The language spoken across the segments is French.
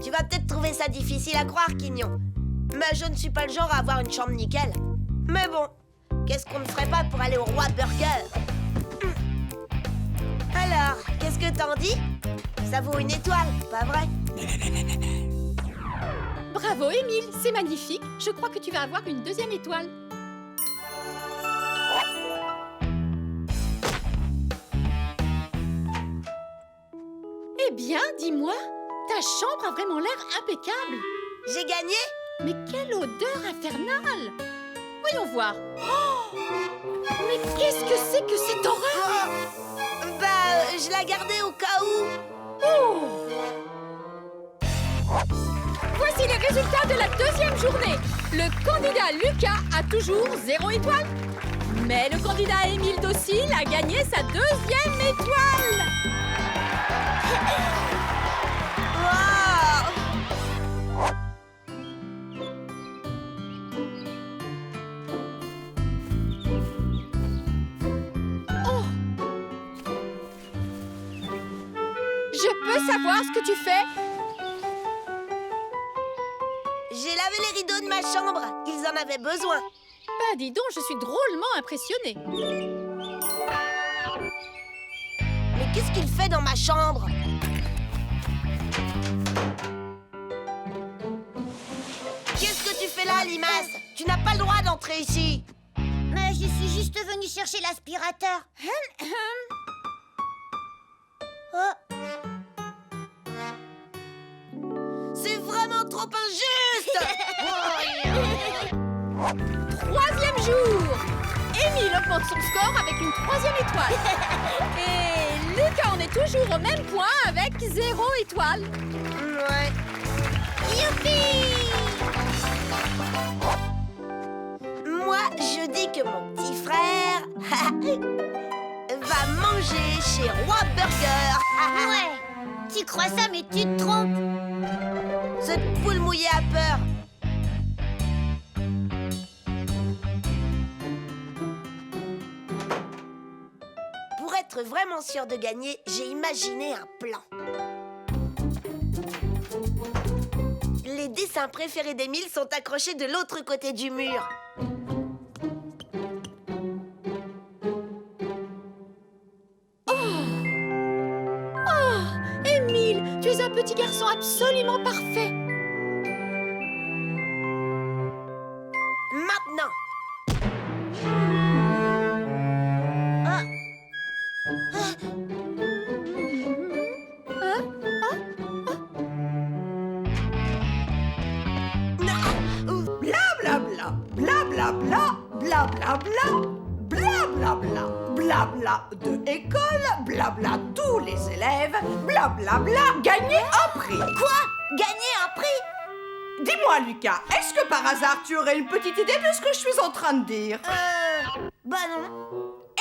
Tu vas peut-être trouver ça difficile à croire, Quignon. Mais je ne suis pas le genre à avoir une chambre nickel. Mais bon, qu'est-ce qu'on ne ferait pas pour aller au Roi Burger? Alors, qu'est-ce que t'en dis? Ça vaut une étoile, pas vrai? Bravo, Émile, c'est magnifique. Je crois que tu vas avoir une deuxième étoile. Eh bien, dis-moi, ta chambre a vraiment l'air impeccable. J'ai gagné? Mais quelle odeur infernale! Voyons voir. Oh, mais qu'est-ce que c'est que cette horreur? Je l'ai gardée au cas où. Oh! Voici les résultats de la deuxième journée. Le candidat Lucas a toujours 0 étoile. Mais le candidat Émile Docile a gagné sa deuxième étoile. Wow! Oh! Je peux savoir ce que tu fais? J'ai lavé les rideaux de ma chambre. Ils en avaient besoin. Bah dis donc, je suis drôlement impressionnée. Mais qu'est-ce qu'il fait dans ma chambre? Qu'est-ce que tu fais là, Limace? Tu n'as pas le droit d'entrer ici. Mais je suis juste venue chercher l'aspirateur. Oh, C'est vraiment trop injuste. Troisième jour. Émile augmente son score avec une troisième étoile. Et Lucas en est toujours au même point avec 0 étoile. Ouais. youpi! Moi, je dis que mon petit frère va manger chez Roi Burger. Ouais, tu crois ça, mais tu te trompes. Cette poule mouillée a peur. Pour être vraiment sûr de gagner, j'ai imaginé un plan. Les dessins préférés d'Émile sont accrochés de l'autre côté du mur. Émile, tu es un petit garçon absolument parfait. Maintenant. Blablabla, blablabla, blablabla, blablabla, blabla de école, blabla tous les élèves, blablabla, gagner un prix. Quoi? Gagner un prix? Dis-moi, Lucas, est-ce que par hasard tu aurais une petite idée de ce que je suis en train de dire? Bah non.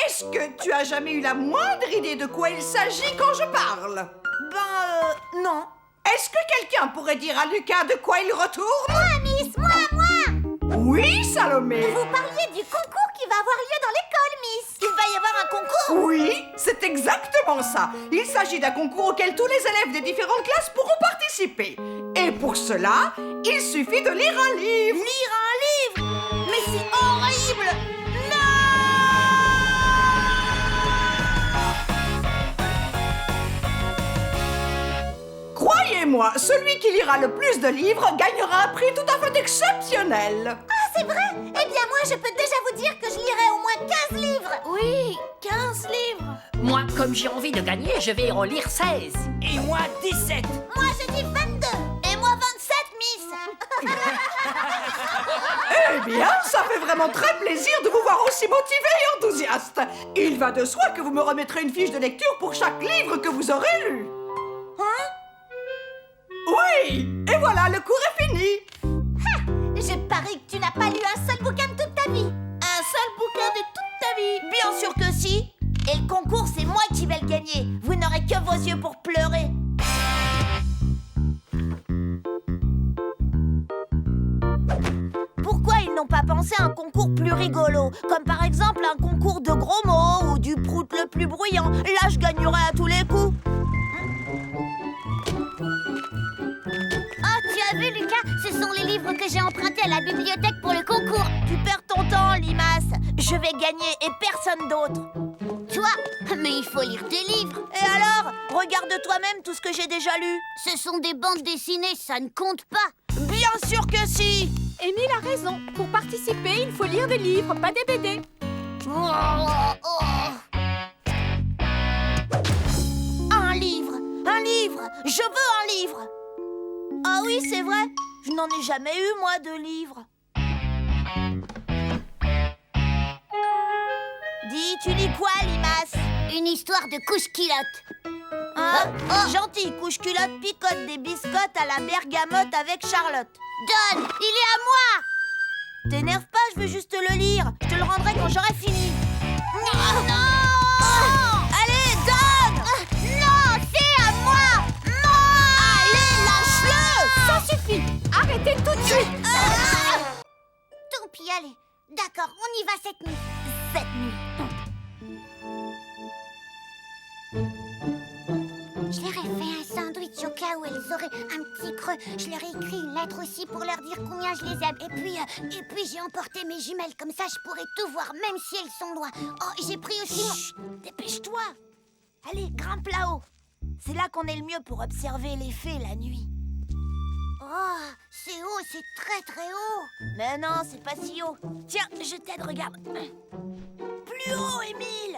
Est-ce que tu as jamais eu la moindre idée de quoi il s'agit quand je parle? Non. Est-ce que quelqu'un pourrait dire à Lucas de quoi il retourne? Moi, Miss, moi! Oui, Salomé. Vous parliez du concours qui va avoir lieu dans l'école, Miss. Il va y avoir un concours? Oui, c'est exactement ça. Il s'agit d'un concours auquel tous les élèves des différentes classes pourront participer. Et pour cela, il suffit de lire un livre. Lire un livre? Mais c'est horrible! Croyez-moi, celui qui lira le plus de livres gagnera un prix tout à fait exceptionnel. Ah, c'est vrai? Eh bien, moi, je peux déjà vous dire que je lirai au moins 15 livres. Oui, 15 livres. Moi, comme j'ai envie de gagner, je vais en lire 16. Et moi, 17. Moi, je dis 22. Et moi, 27, Miss. Eh bien, ça fait vraiment très plaisir de vous voir aussi motivé et enthousiaste. Il va de soi que vous me remettrez une fiche de lecture pour chaque livre que vous aurez lu. Hein? Oui, et voilà, le cours est fini. Je parie que tu n'as pas lu un seul bouquin de toute ta vie. Un seul bouquin de toute ta vie. Bien sûr que si. Et le concours, c'est moi qui vais le gagner. Vous n'aurez que vos yeux pour pleurer. Pourquoi ils n'ont pas pensé à un concours plus rigolo? Comme par exemple un concours de gros mots ou du prout le plus bruyant. Là, je gagnerais à tous les coups. sont les livres que j'ai empruntés à la bibliothèque pour le concours. Tu perds ton temps, Limace. Je vais gagner et personne d'autre. Toi? Mais il faut lire tes livres. Et alors? Regarde toi-même tout ce que j'ai déjà lu. Ce sont des bandes dessinées, ça ne compte pas. Bien sûr que si. Émile a raison. Pour participer, il faut lire des livres, pas des BD. Un livre. Je veux un livre. Ah oui, c'est vrai. Je n'en ai jamais eu, moi, de livre. Dis, tu lis quoi, Limace? Une histoire de couche-culotte. Hein? Gentil, couche-culotte picote des biscottes à la bergamote avec Charlotte. Donne, il est à moi. T'énerve pas, je veux juste le lire. Je te le rendrai quand j'aurai fini. Non. Allez, donne. Non, c'est à moi. Non. Allez, lâche-le. Ça suffit. Arrêtez tout de suite. Tant pis, allez. D'accord, on y va cette nuit. Cette nuit. Je leur ai fait un sandwich au cas où elles auraient un petit creux. Je leur ai écrit une lettre aussi pour leur dire combien je les aime. Et puis j'ai emporté mes jumelles. Comme ça, je pourrai tout voir, même si elles sont loin. Oh, j'ai pris aussi Chut, dépêche-toi. Allez, grimpe là-haut. C'est là qu'on est le mieux pour observer les fées la nuit. Oh, c'est haut, c'est très très haut. Mais non, c'est pas si haut. Tiens, je t'aide, regarde. Plus haut, Émile.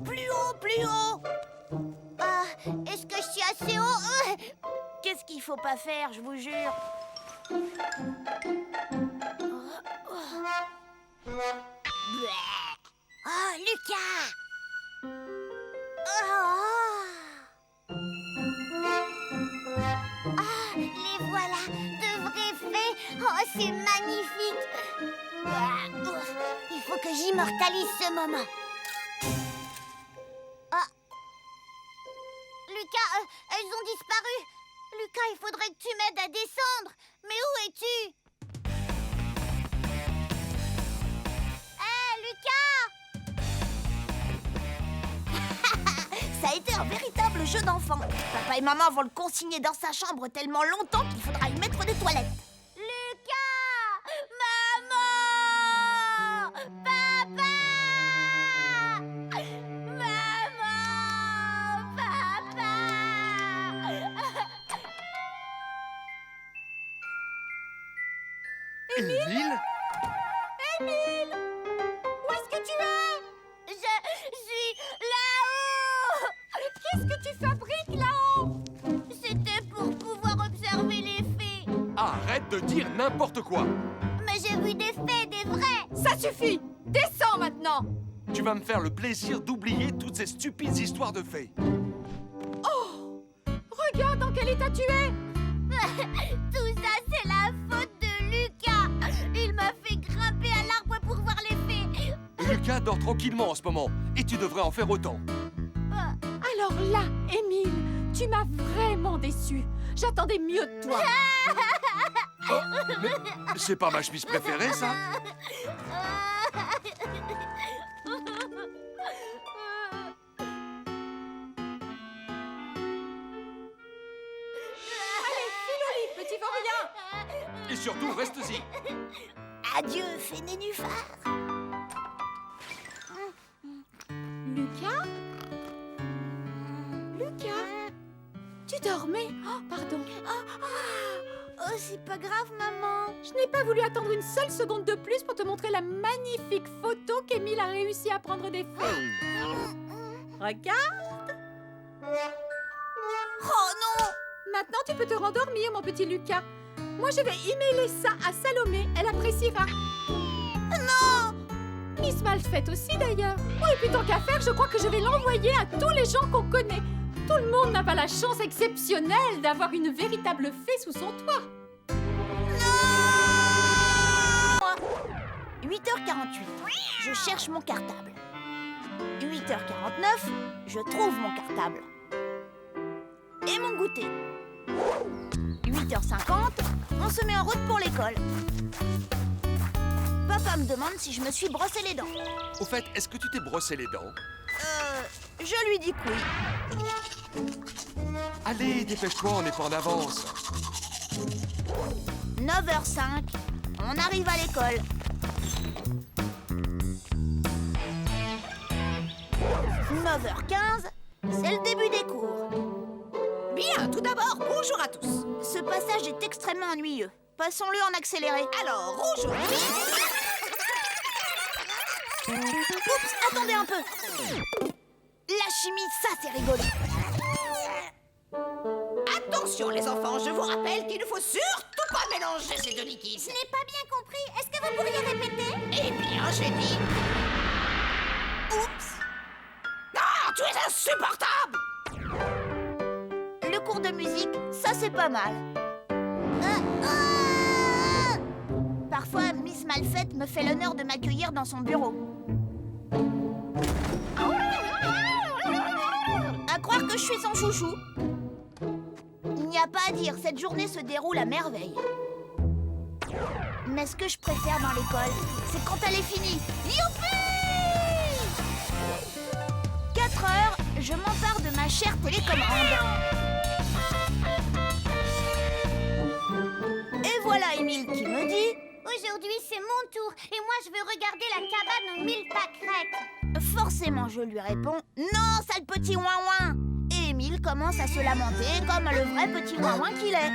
Plus haut. Est-ce que je suis assez haut? Qu'est-ce qu'il faut pas faire, je vous jure. Oh, Lucas! Les voilà, de vraies fées. Oh, c'est magnifique. Il faut que j'immortalise ce moment. Lucas, elles ont disparu. Lucas, il faudrait que tu m'aides à descendre. Mais où es-tu? Hé, Lucas! Ça a été un véritable jeu d'enfant. Papa et maman vont le consigner dans sa chambre tellement longtemps qu'il faudra y mettre des toilettes. Lucas! Maman! Papa! Maman! Papa! Émile? Émile! Où est-ce que tu es? Je suis là-haut! Qu'est-ce que tu fabriques là-haut? C'était pour pouvoir observer les fées. Arrête de dire n'importe quoi. Mais j'ai vu des fées, des vraies. Ça suffit. Descends maintenant. Tu vas me faire le plaisir d'oublier toutes ces stupides histoires de fées. Oh! Regarde dans quel état tu es. Tout ça, c'est la faute de Lucas. Il m'a fait grimper à l'arbre pour voir les fées. Lucas dort tranquillement en ce moment et tu devrais en faire autant. Alors là, Émile, tu m'as vraiment déçu. J'attendais mieux de toi. Oh, mais c'est pas ma chemise préférée, ça? Allez, file au lit, petit vaurien. Et surtout, reste-y. Adieu, fée nénuphar. Lucas? Lucas? Tu dormais? Oh, pardon. Oh, c'est pas grave, maman. Je n'ai pas voulu attendre une seule seconde de plus pour te montrer la magnifique photo qu'Émile a réussi à prendre des fées. Regarde. Oh non. Maintenant, tu peux te rendormir, mon petit Lucas. Moi, je vais emailer ça à Salomé. Elle appréciera. Non. Miss Malfait aussi, d'ailleurs. Oh, et puis tant qu'à faire, je crois que je vais l'envoyer à tous les gens qu'on connaît. Tout le monde n'a pas la chance exceptionnelle d'avoir une véritable fée sous son toit. 8h48, je cherche mon cartable. 8h49, je trouve mon cartable. Et mon goûter. 8h50, on se met en route pour l'école. Papa me demande si je me suis brossé les dents. Au fait, est-ce que tu t'es brossé les dents? Je lui dis que oui. Allez, dépêche-toi, on n'est pas en avance. 9h05, on arrive à l'école. 9h15, c'est le début des cours. Bien, tout d'abord, bonjour à tous. Ce passage est extrêmement ennuyeux. Passons-le en accéléré. Alors, aujourd'hui... Oups, attendez un peu. La chimie, ça c'est rigolo. Attention les enfants, je vous rappelle qu'il ne faut surtout pas mélanger ces deux liquides. Je n'ai pas bien compris. Est-ce que vous pourriez répéter? Eh bien, j'ai dit... Oups. Ah, tu es insupportable! Le cours de musique, ça c'est pas mal. Parfois, Miss Malfaite me fait l'honneur de m'accueillir dans son bureau. À croire que je suis son chouchou. Il n'y a pas à dire, cette journée se déroule à merveille. Mais ce que je préfère dans l'école, c'est quand elle est finie. Youpi! 4 heures, je m'empare de ma chère télécommande. Et voilà Émile qui me dit... Aujourd'hui, c'est mon tour et moi, je veux regarder la cabane aux 1000 pâquerettes. Forcément, je lui réponds « Non, sale petit ouin-ouin !» Et Émile commence à se lamenter comme le vrai petit ouin-ouin qu'il est.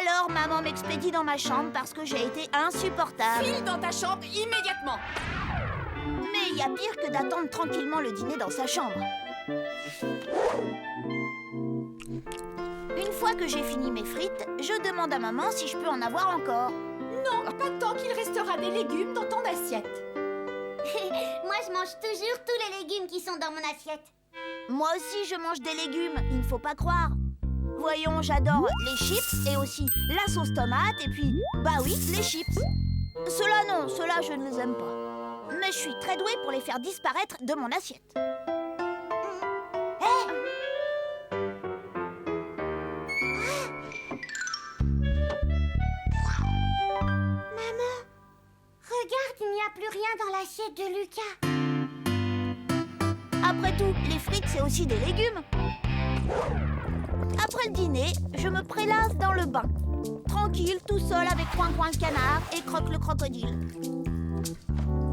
Alors, maman m'expédie dans ma chambre parce que j'ai été insupportable. File dans ta chambre immédiatement. Mais il y a pire que d'attendre tranquillement le dîner dans sa chambre. Une fois que j'ai fini mes frites, je demande à maman si je peux en avoir encore. Non, pas tant qu'il restera des légumes dans ton assiette. Moi, je mange toujours tous les légumes qui sont dans mon assiette. Moi aussi, je mange des légumes, il ne faut pas croire. Voyons, j'adore les chips et aussi la sauce tomate et puis, bah oui, les chips. Ceux-là, non, ceux-là, je ne les aime pas. Mais je suis très douée pour les faire disparaître de mon assiette. Regarde, il n'y a plus rien dans l'assiette de Lucas. Après tout, les frites, c'est aussi des légumes. Après le dîner, je me prélasse dans le bain. Tranquille, tout seul avec Coin-Coin le canard et Croque le crocodile.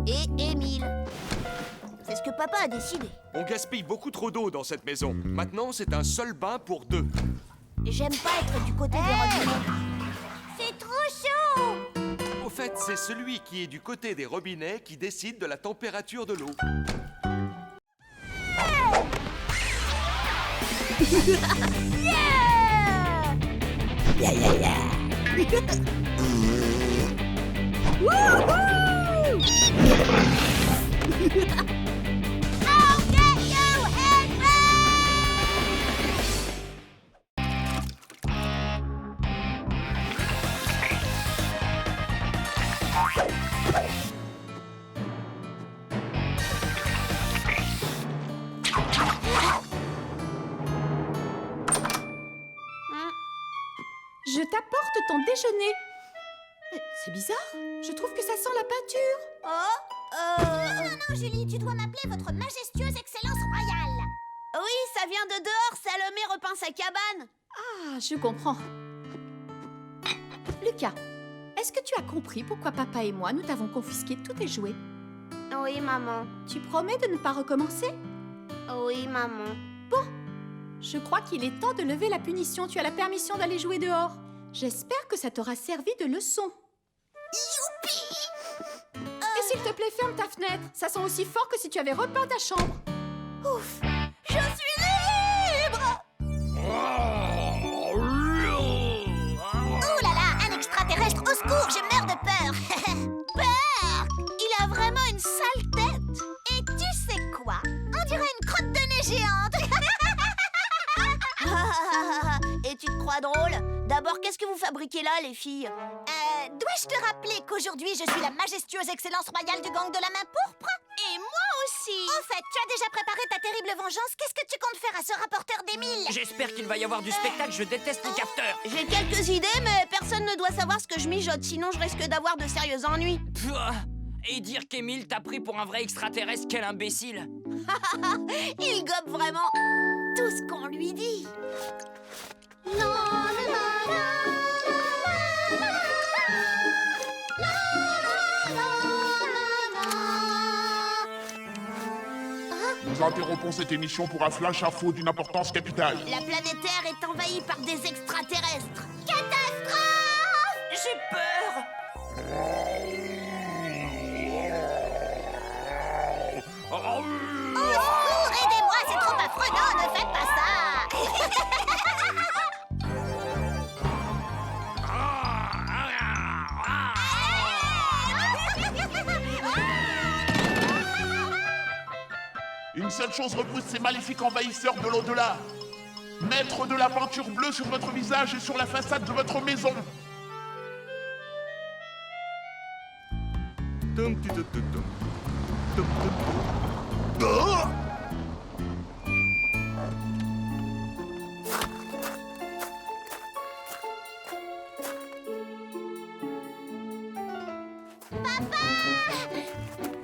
Et Émile. C'est ce que papa a décidé. On gaspille beaucoup trop d'eau dans cette maison. Maintenant, c'est un seul bain pour 2. J'aime pas être du côté des robinets. C'est trop chaud. Au fait, c'est celui qui est du côté des robinets qui décide de la température de l'eau. Je t'apporte ton déjeuner. C'est bizarre, je trouve que ça sent la peinture. Non, Julie, tu dois m'appeler votre majestueuse excellence royale. Oui, ça vient de dehors, Salomé repeint sa cabane. Ah, je comprends. Lucas, est-ce que tu as compris pourquoi papa et moi, nous t'avons confisqué tous tes jouets? Oui, maman. Tu promets de ne pas recommencer? Oui, maman. Je crois qu'il est temps de lever la punition. Tu as la permission d'aller jouer dehors. J'espère que ça t'aura servi de leçon. Youpi! Et s'il te plaît, ferme ta fenêtre. Ça sent aussi fort que si tu avais repeint ta chambre. Ouf, je suis libre. Ouh là là, un extraterrestre, au secours, je meurs de peur. Peur, il a vraiment une sale tête. Et tu sais quoi? On dirait une crotte de nez géante. Et tu te crois drôle? D'abord, qu'est-ce que vous fabriquez là, les filles? Dois-je te rappeler qu'aujourd'hui, je suis la majestueuse excellence royale du gang de la main pourpre? Et moi aussi. Au fait, tu as déjà préparé ta terrible vengeance. Qu'est-ce que tu comptes faire à ce rapporteur d'Émile? J'espère qu'il va y avoir du spectacle, je déteste les capteurs. J'ai quelques idées, mais personne ne doit savoir ce que je mijote, sinon je risque d'avoir de sérieux ennuis. Pouah. Et dire qu'Émile t'a pris pour un vrai extraterrestre, quel imbécile! Il gobe vraiment tout ce qu'on lui dit. Nous interrompons cette émission pour un flash info d'une importance capitale. La planète Terre est envahie par des extraterrestres. Catastrophe! J'ai peur! Au secours, aidez-moi, c'est trop affreux. Non, ne faites pas ça. Une seule chose repousse ces maléfiques envahisseurs de l'au-delà. Mettre de la peinture bleue sur votre visage et sur la façade de votre maison.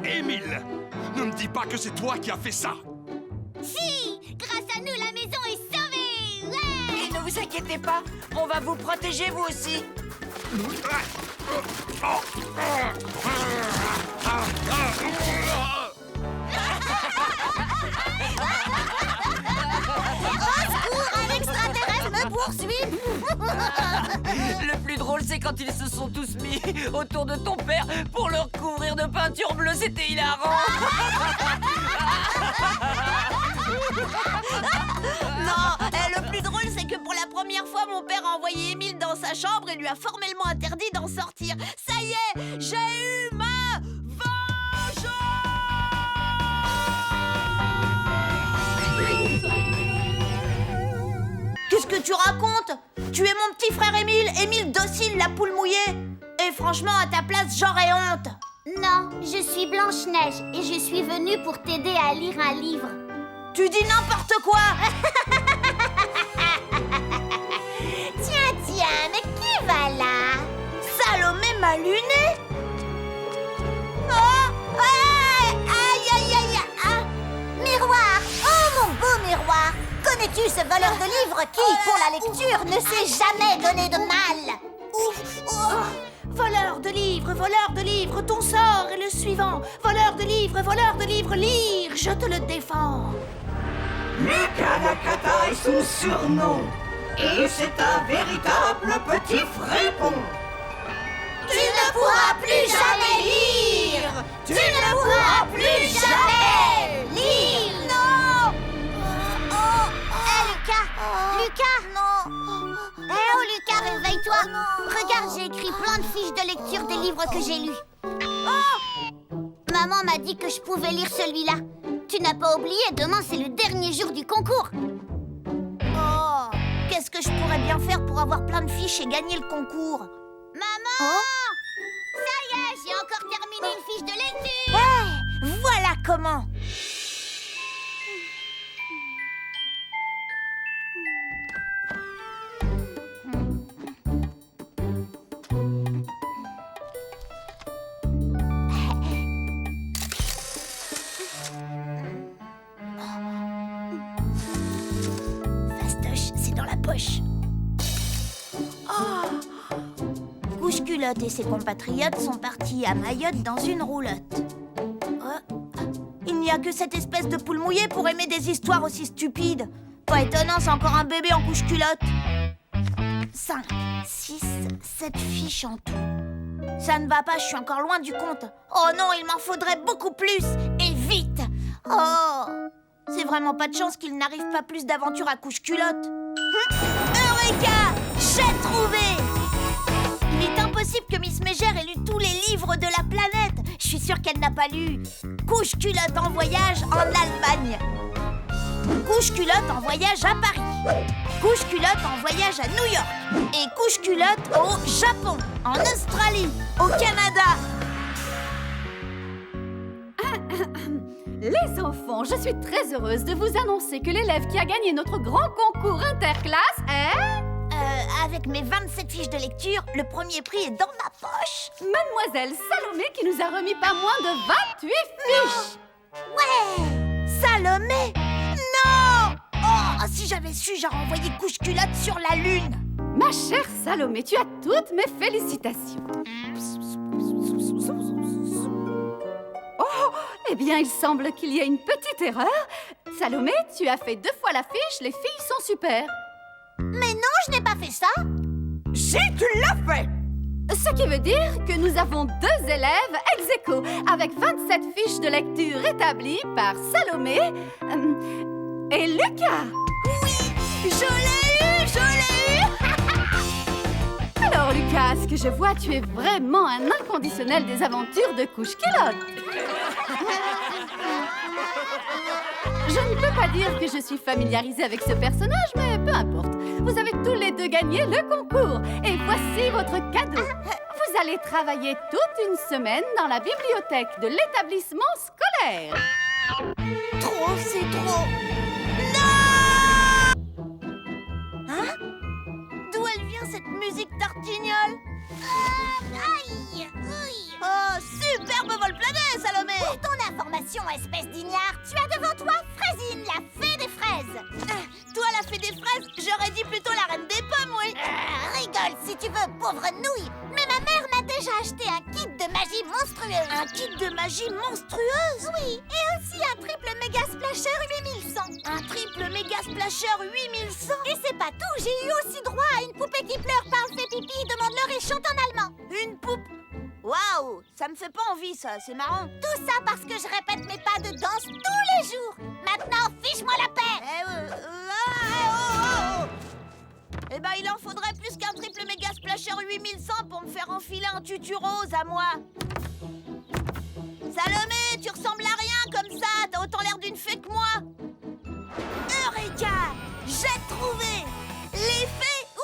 Émile, ne me dis pas que c'est toi qui as fait ça. Si, grâce à nous, la maison est sauvée. Ouais. Et ne vous inquiétez pas, on va vous protéger vous aussi. Un extraterrestre me poursuit. Le plus drôle, c'est quand ils se sont tous mis autour de ton père pour le recouvrir de peinture bleue. C'était hilarant. Non, le plus drôle, c'est que pour la première fois, mon père a envoyé Émile dans sa chambre et lui a formellement interdit d'en sortir. Ça y est, j'ai eu ma vengeance! Qu'est-ce que tu racontes? Tu es mon petit frère Émile, Émile docile, la poule mouillée. Et franchement, à ta place, j'aurais honte. Non, je suis Blanche-Neige et je suis venue pour t'aider à lire un livre. Tu dis n'importe quoi. Tiens, mais qui va là? Salomé m'a luné. Oh, aïe, ah. Miroir, oh mon beau miroir. Connais-tu ce voleur de livres qui, pour la lecture, ne s'est jamais donné de mal? Ouf, oh. Voleur de livres, ton sort est le suivant. Voleur de livres, lire, je te le défends. Lucas Nakata est son surnom. Et c'est un véritable petit frépon. Tu ne pourras plus jamais lire. Tu ne pourras plus jamais lire. Non. Lucas, non. Oh, Lucas, réveille-toi. Regarde, j'ai écrit plein de fiches de lecture des livres que j'ai lus. Maman m'a dit que je pouvais lire celui-là. Tu n'as pas oublié, demain c'est le dernier jour du concours. Oh, qu'est-ce que je pourrais bien faire pour avoir plein de fiches et gagner le concours? Maman, ça y est, j'ai encore terminé une fiche de lecture. Ouais, voilà comment. Fastoche, c'est dans la poche. Oh. Couche-culotte et ses compatriotes sont partis à Mayotte dans une roulotte. Oh. Il n'y a que cette espèce de poule mouillée pour aimer des histoires aussi stupides. Pas étonnant, c'est encore un bébé en couche-culotte. 5, 6, 7 fiches en tout. Ça ne va pas, je suis encore loin du compte. Oh non, il m'en faudrait beaucoup plus. Et vite. Oh, c'est vraiment pas de chance qu'il n'arrive pas plus d'aventures à couche-culotte. Eureka! J'ai trouvé! Il est impossible que Miss Mégère ait lu tous les livres de la planète. Je suis sûre qu'elle n'a pas lu Couche-culotte en voyage en Allemagne, Couche-culotte en voyage à Paris, Couche-culotte en voyage à New York et Couche-culotte au Japon, en Australie, au Canada. Les enfants, je suis très heureuse de vous annoncer que l'élève qui a gagné notre grand concours interclasse est... avec mes 27 fiches de lecture, le premier prix est dans ma poche. Mademoiselle Salomé qui nous a remis pas moins de 28 fiches. Ouais! Salomé! Non! Oh, si j'avais su, j'aurais envoyé couche-culotte sur la Lune. Ma chère Salomé, tu as toutes mes félicitations. Oh, eh bien, il semble qu'il y a une petite erreur. Salomé, tu as fait 2 fois la fiche, les filles sont super. Mais non, je n'ai pas fait ça. Si tu l'as fait! Ce qui veut dire que nous avons 2 élèves ex aequo, avec 27 fiches de lecture établies par Salomé et Lucas. Je l'ai eu! Alors Lucas, ce que je vois, tu es vraiment un inconditionnel des aventures de couche-culotte. Je ne peux pas dire que je suis familiarisée avec ce personnage, mais peu importe. Vous avez tous les 2 gagné le concours. Et voici votre cadeau. Vous allez travailler toute une semaine dans la bibliothèque de l'établissement scolaire. Trop, c'est trop. Hein? D'où elle vient cette musique tartignole? Aïe, oui. Oh, superbe vol plané, Salomé! Pour ton information, espèce d'ignare, tu as devant toi Fraisine, la fée des fraises. Toi, la fée des fraises, j'aurais dit plutôt la reine des pommes, oui. Rigole si tu veux, pauvre nouille. Mais ma mère m'a déjà acheté un kit de magie monstrueuse. Un kit de magie monstrueuse? Oui, et aussi un triple méga splasher 8100. Un triple méga splasher 8100? Et c'est pas tout, j'ai eu aussi droit à une poupée qui pleure, parle, fait pipi, demande-leur et chante en allemand. Une poupe? Waouh, ça me fait pas envie, ça, c'est marrant. Tout ça parce que je répète mes pas de danse tous les jours. Maintenant, fiche-moi la paix. Eh ben, il en faudrait plus qu'un triple méga splasher 8100 pour me faire enfiler un tutu rose à moi. Salomé, tu ressembles à rien comme ça, t'as autant l'air d'une fée que moi. Eureka! J'ai trouvé! Les fées, oui!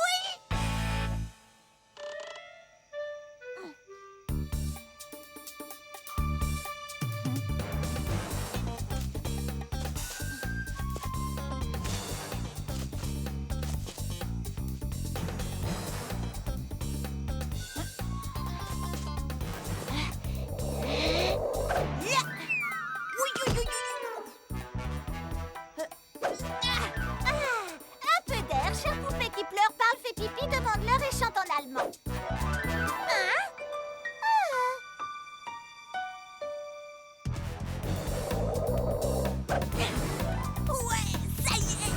Un peu d'air, chère poupée qui pleure, parle, fait pipi, demande-leur et chante en allemand. Hein? Ouais, ça y est!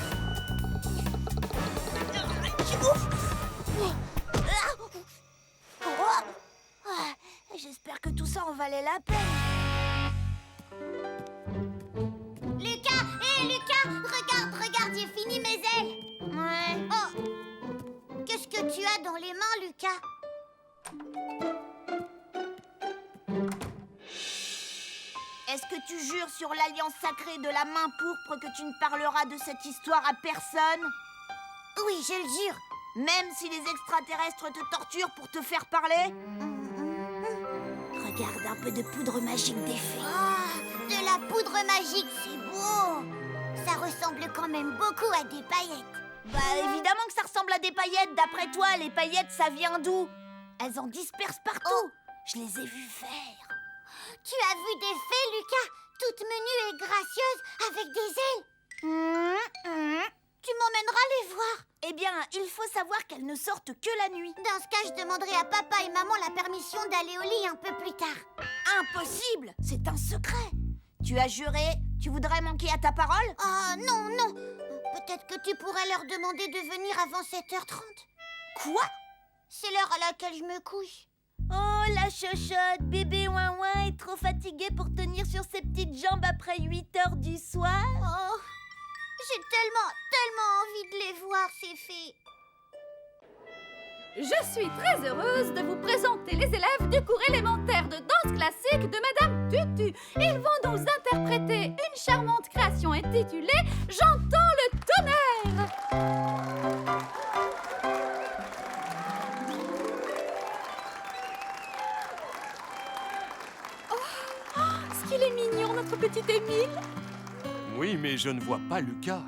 J'espère que tout ça en valait la peine. Lucas, hé Lucas, regarde, j'ai fini mes ailes. Ouais. Oh, qu'est-ce que tu as dans les mains, Lucas? Est-ce que tu jures sur l'alliance sacrée de la main pourpre que tu ne parleras de cette histoire à personne? Oui, je le jure. Même si les extraterrestres te torturent pour te faire parler? Regarde, un peu de poudre magique des fées. Oh, de la poudre magique, c'est beau. Ça ressemble quand même beaucoup à des paillettes. Bah évidemment que ça ressemble à des paillettes. D'après toi, les paillettes, ça vient d'où? Elles en dispersent partout. Oh. Je les ai vues faire. Tu as vu des fées, Lucas, toutes menues et gracieuses, avec des ailes. Tu m'emmèneras les voir. Eh bien, il faut savoir qu'elles ne sortent que la nuit. Dans ce cas, je demanderai à papa et maman la permission d'aller au lit un peu plus tard. Impossible, c'est un secret. Tu as juré, tu voudrais manquer à ta parole? Oh non, non. Peut-être que tu pourrais leur demander de venir avant 7h30. Quoi? C'est l'heure à laquelle je me couche. Oh, la chochotte, bébé ouin-ouin est trop fatigué pour tenir sur ses petites jambes après 8 heures du soir. Oh, j'ai tellement envie de les voir, ces fées. Je suis très heureuse de vous présenter les élèves du cours élémentaire de danse classique de Madame Tutu. Ils vont nous interpréter une charmante création intitulée « J'entends le tonnerre ». Oh, ce qu'il est mignon, notre petit Émile. Oui, mais je ne vois pas Lucas.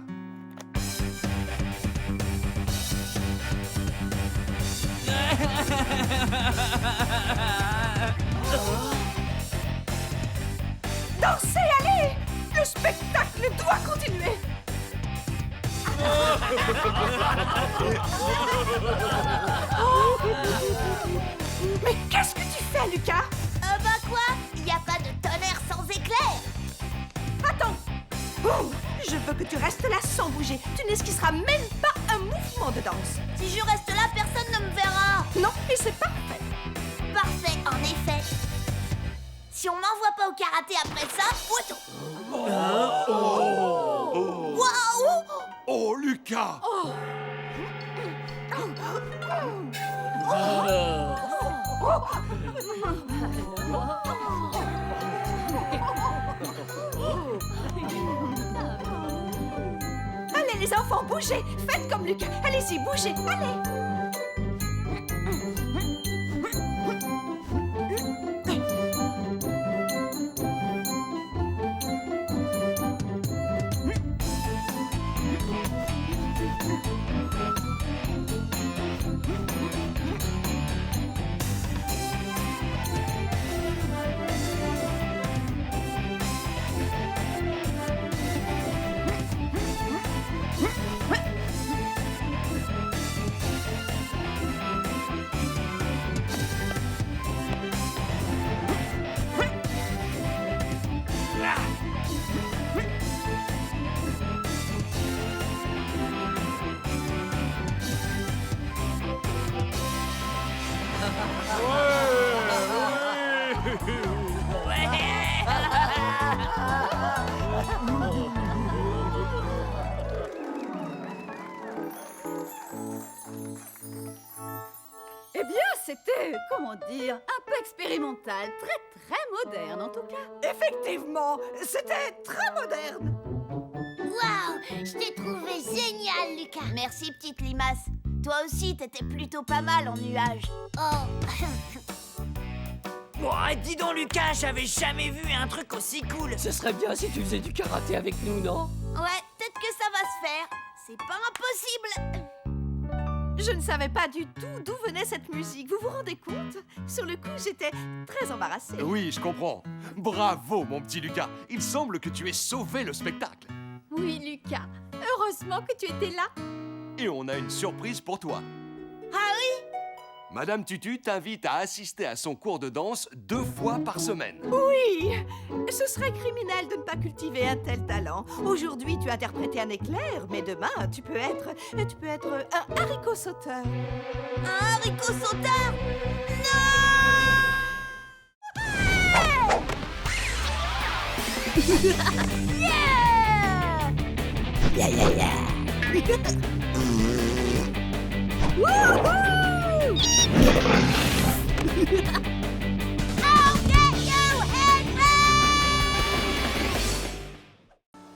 Dansez, allez! Le spectacle doit continuer! Mais qu'est-ce que tu fais, Lucas? Bah quoi? Y a pas de tonnerre sans éclair. Attends! Boum! Je veux que tu restes là sans bouger. Tu n'esquisseras même pas un mouvement de danse. Si je reste là, personne ne me verra. Non, et c'est parfait. Parfait, en effet. Si on m'envoie pas au karaté après ça, photo. Waouh! Oh, Lucas! Allez, les enfants, bougez! Faites comme Lucas. Allez-y, bougez! Allez! Eh bien, c'était, comment dire, un peu expérimental, très moderne en tout cas. Effectivement, c'était très moderne. Waouh, je t'ai trouvé génial, Lucas. Merci, petite limace. Toi aussi, t'étais plutôt pas mal en nuage. Oh, Bon, dis donc, Lucas, j'avais jamais vu un truc aussi cool. Ce serait bien si tu faisais du karaté avec nous, non? Ouais, peut-être que ça va se faire. C'est pas impossible. Je ne savais pas du tout d'où venait cette musique. Vous vous rendez compte? Sur le coup, j'étais très embarrassée. Oui, je comprends. Bravo, mon petit Lucas. Il semble que tu aies sauvé le spectacle. Oui, Lucas, heureusement que tu étais là. Et on a une surprise pour toi. Ah oui? Madame Tutu t'invite à assister à son cours de danse 2 fois par semaine. Oui, ce serait criminel de ne pas cultiver un tel talent. Aujourd'hui, tu as interprété un éclair, mais demain, tu peux être un haricot sauteur. Un haricot sauteur?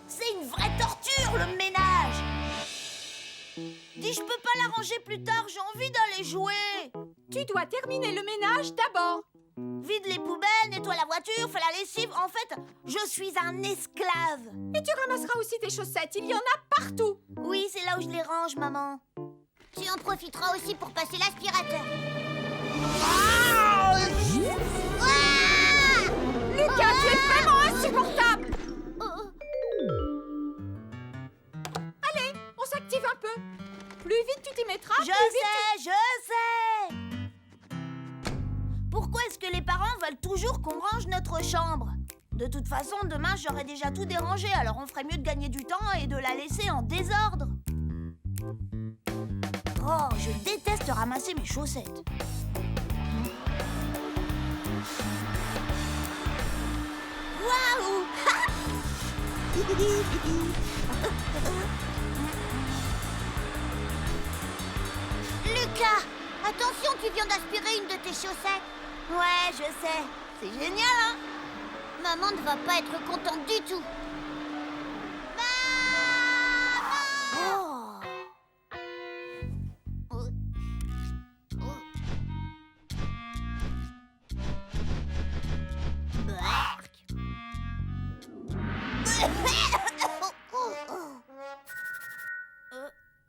C'est une vraie torture, le ménage. Dis, je peux pas l'arranger plus tard, j'ai envie d'aller jouer. Tu dois terminer le ménage d'abord. Vide les poubelles, nettoie la voiture, fais la lessive. En fait, je suis un esclave. Et tu ramasseras aussi tes chaussettes, il y en a partout. Oui, c'est là où je les range, maman. tu en profiteras aussi pour passer l'aspirateur. Lucas, tu es vraiment insupportable. Allez, on s'active un peu. Plus vite tu t'y mettras, Je sais. Pourquoi est-ce que les parents veulent toujours qu'on range notre chambre? De toute façon, demain, j'aurai déjà tout dérangé, alors on ferait mieux de gagner du temps et de la laisser en désordre. Oh, je déteste ramasser mes chaussettes. Waouh! Lucas, attention, tu viens d'aspirer une de tes chaussettes. Ouais, je sais. C'est génial, hein? Maman ne va pas être contente du tout. Oh.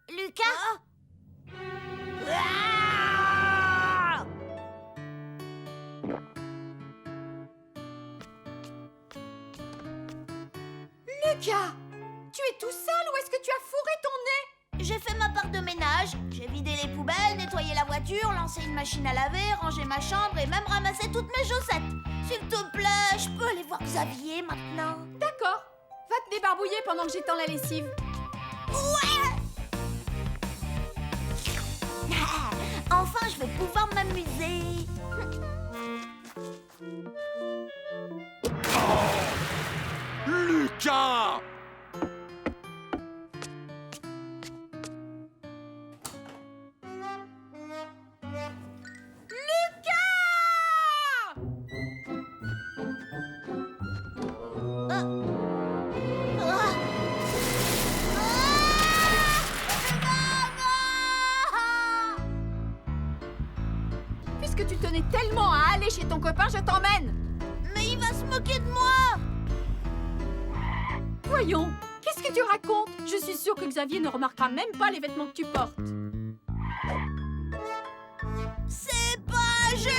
Lucas, Lucas, tu es tout seul ou est-ce que tu as fourré ton nez? J'ai fait ma part de ménage. J'ai vidé les poubelles, nettoyé la voiture, lancé une machine à laver, rangé ma chambre et même ramassé toutes mes chaussettes. S'il te plaît, je peux aller voir Xavier maintenant? D'accord. Va te débarbouiller pendant que j'étends la lessive. Enfin, je vais pouvoir m'amuser. Lucas! Puisque tu tenais tellement à aller chez ton copain, je t'emmène. Mais il va se moquer de moi. Voyons, qu'est-ce que tu racontes? Je suis sûre que Xavier ne remarquera même pas les vêtements que tu portes. C'est pas juste.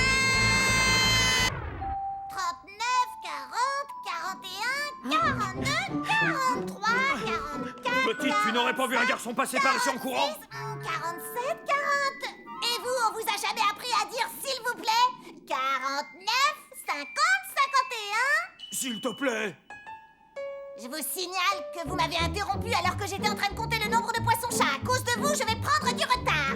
39, 40, 41, 42, 43, 44... Petite, tu n'aurais pas vu un garçon passer par ici en courant? 47, 40... Et vous, on vous a jamais appris à dire s'il vous plaît? 49, 50, 51... S'il te plaît. Je vous signale que vous m'avez interrompu alors que j'étais en train de compter le nombre de poissons-chats. À cause de vous, je vais prendre du retard.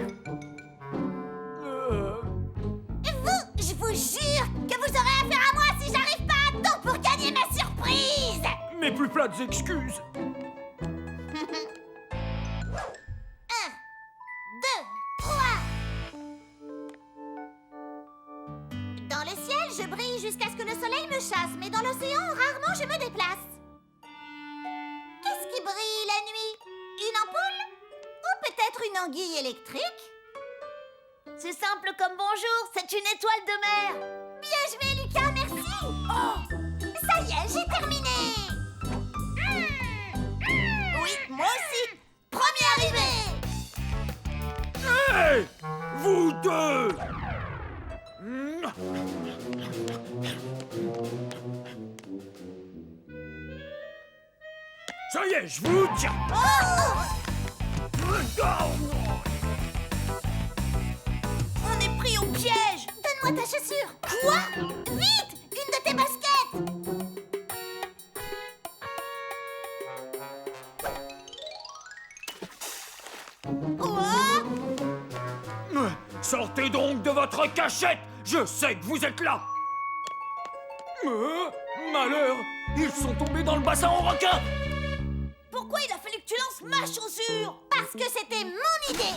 Vous, je vous jure que vous aurez affaire à moi si j'arrive pas à temps pour gagner ma surprise. Mes plus plates excuses. 1, 2, 3. Dans le ciel, je brille jusqu'à ce que le soleil me chasse, mais dans l'océan, rarement je me déplace. Qu'est-ce qui brille la nuit? Une ampoule? Ou peut-être une anguille électrique? C'est simple comme bonjour, c'est une étoile de mer. Bien joué, Lucas, merci. Oh, ça y est, j'ai terminé. Oui, moi aussi. Premier arrivé. Hé! Vous deux! Ça y est, je vous tiens! On est pris au piège. Donne-moi ta chaussure. Quoi? Vite, une de tes baskets. Sortez donc de votre cachette! Je sais que vous êtes là! Malheur! Ils sont tombés dans le bassin en requin! Pourquoi il a fallu que tu lances ma chaussure? Parce que c'était mon idée.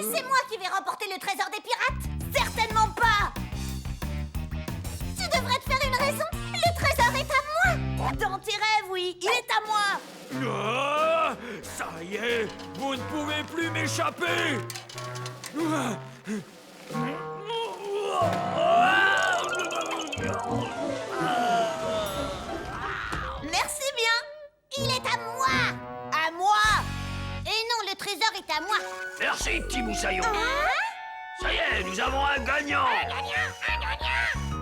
C'est moi qui vais remporter le trésor des pirates. Certainement pas. Tu devrais te faire une raison. Le trésor est à moi. Dans tes rêves, oui, il est à moi. Ah, ça y est, vous ne pouvez plus m'échapper! Merci bien. Il est à moi. À moi. Et non, le trésor est à moi. Merci, petit moussaillon! Ça y est, nous avons un gagnant!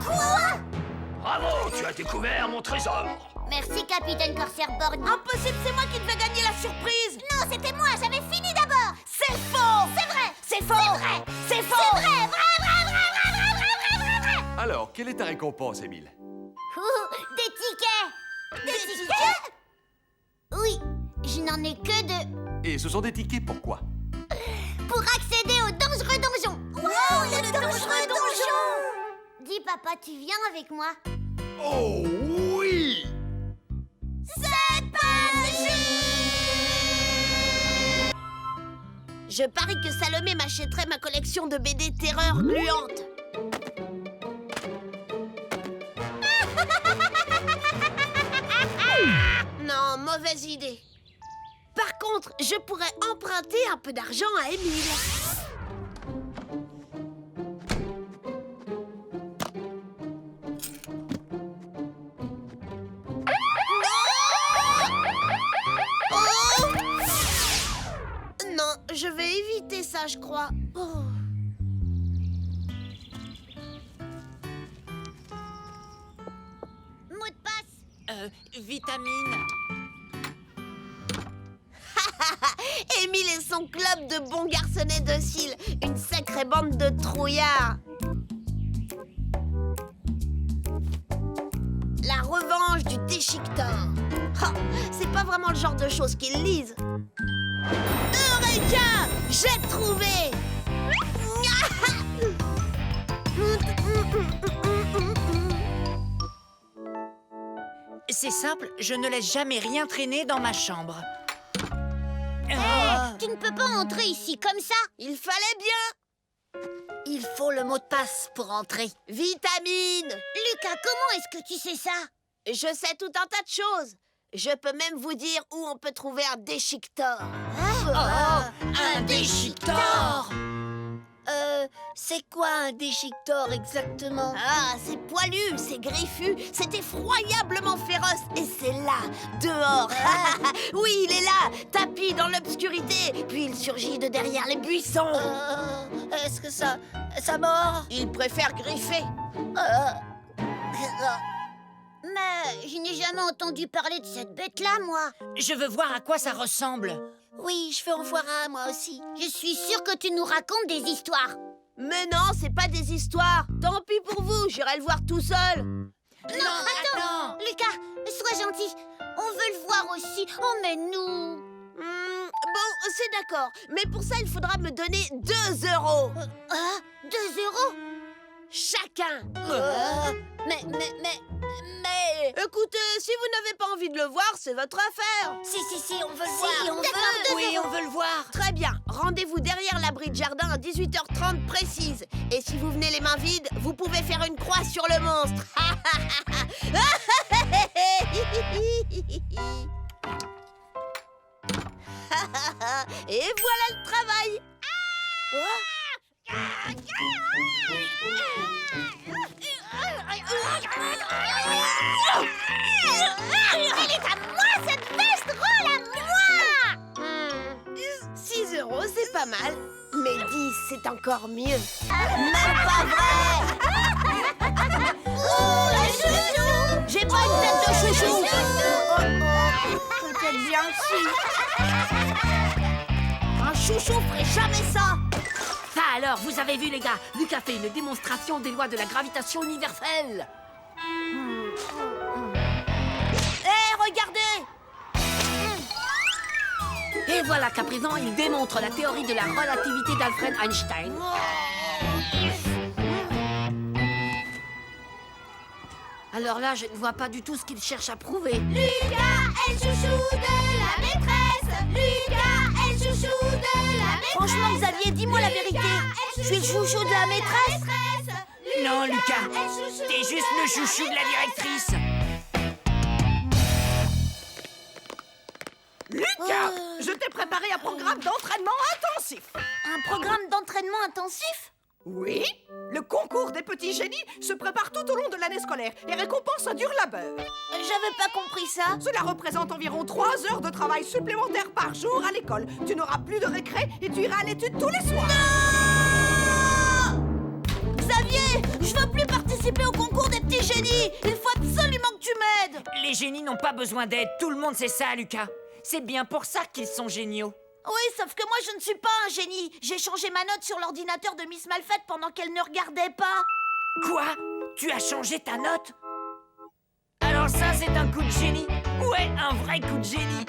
Quoi? Bravo, tu as découvert mon trésor! Merci, capitaine Corsair Borgne. Impossible, c'est moi qui devais gagner la surprise. Non, c'était moi, j'avais fini d'abord. C'est faux. C'est vrai. C'est faux. C'est vrai. C'est faux. C'est vrai, vrai. Alors, quelle est ta récompense, Émile? Des tickets. Des tickets? Oui, je n'en ai que 2. Et ce sont des tickets pourquoi? Pour accéder au dangereux donjon. Wow, le dangereux donjon. Dis, papa, tu viens avec moi? Oh oui! C'est pas juste. Je parie que Salomé m'achèterait ma collection de BD terreur gluante. Non, mauvaise idée. Par contre, je pourrais emprunter un peu d'argent à Émile. c'était ça, je crois. Oh. Mot de passe. Vitamine. Émile et son club de bons garçonnets dociles. Une sacrée bande de trouillards. La revanche du déchiqueteur. Oh, c'est pas vraiment le genre de choses qu'ils lisent. Eureka! J'ai trouvé! C'est simple, je ne laisse jamais rien traîner dans ma chambre. Tu ne peux pas entrer ici comme ça. Il fallait bien! Il faut le mot de passe pour entrer. Vitamine! Lucas, comment est-ce que tu sais ça? Je sais tout un tas de choses. Je peux même vous dire où on peut trouver un déchiqueteur. Un déchiqueteur! C'est quoi un déchiqueteur exactement? Ah, c'est poilu, c'est griffu, c'est effroyablement féroce. Et c'est là, dehors. Oui, il est là, tapis dans l'obscurité. Puis il surgit de derrière les buissons. Est-ce que ça mord? Il préfère griffer. Mais je n'ai jamais entendu parler de cette bête-là, moi. Je veux voir à quoi ça ressemble. Oui, je veux en voir un, moi aussi. Je suis sûre que tu nous racontes des histoires. Mais non, c'est pas des histoires. Tant pis pour vous, j'irai le voir tout seul. Non, attends. Lucas, sois gentil. On veut le voir aussi. Emmène-nous. Bon, c'est d'accord. Mais pour ça, il faudra me donner 2 €. 2 euros? Chacun. Mais... Écoutez, si vous n'avez pas envie de le voir, c'est votre affaire. Si, on veut le voir. On veut. Oui, on veut le voir. Très bien. Rendez-vous derrière l'abri de jardin à 18h30 précise. Et si vous venez les mains vides, vous pouvez faire une croix sur le monstre. Et voilà le travail. Elle est à moi, cette veste drôle à moi. 6 €, c'est pas mal. Mais 10, c'est encore mieux. Même pas vrai. Oh, le chouchou. J'ai pas une tête de chouchou. Peut-être bien que si. Un chouchou ferait jamais ça. Ça alors, vous avez vu les gars, Lucas fait une démonstration des lois de la gravitation universelle. Regardez! Et voilà qu'à présent, il démontre la théorie de la relativité d'Alfred Einstein. Alors là, je ne vois pas du tout ce qu'il cherche à prouver. Lucas est le chouchou de la maîtresse. Lucas est le chouchou de la maîtresse. Franchement, Xavier, dis-moi la vérité. Je suis le chouchou de la maîtresse? Non, Lucas, t'es juste le chouchou de la directrice. Lucas, je t'ai préparé un programme d'entraînement intensif. Un programme d'entraînement intensif? Oui, le concours des petits génies se prépare tout au long de l'année scolaire et récompense un dur labeur. J'avais pas compris ça. Cela représente environ 3 heures de travail supplémentaires par jour à l'école. Tu n'auras plus de récré et tu iras à l'étude tous les soirs. Xavier, je veux plus participer au concours des petits génies. Il faut absolument que tu m'aides. Les génies n'ont pas besoin d'aide, tout le monde sait ça, Lucas. C'est bien pour ça qu'ils sont géniaux. Oui, sauf que moi, je ne suis pas un génie. J'ai changé ma note sur l'ordinateur de Miss Malfait pendant qu'elle ne regardait pas. Quoi? Tu as changé ta note? Alors ça, c'est un coup de génie. Ouais, un vrai coup de génie.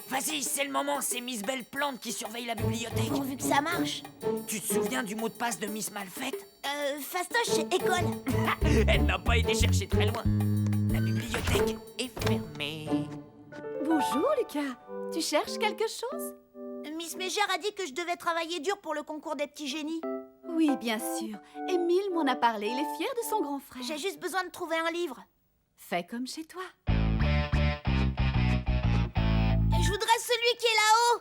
Vas-y, c'est le moment, c'est Miss Belle Plante qui surveille la bibliothèque. Pourvu que ça marche. Tu te souviens du mot de passe de Miss Malfait? Fastoche, école. Elle n'a pas été chercher très loin. La bibliothèque est fermée. Bonjour, Lucas. Tu cherches quelque chose? Miss Mégère a dit que je devais travailler dur pour le concours des petits génies. Oui, bien sûr. Émile m'en a parlé. Il est fier de son grand frère. J'ai juste besoin de trouver un livre. Fais comme chez toi. Je voudrais celui qui est là-haut.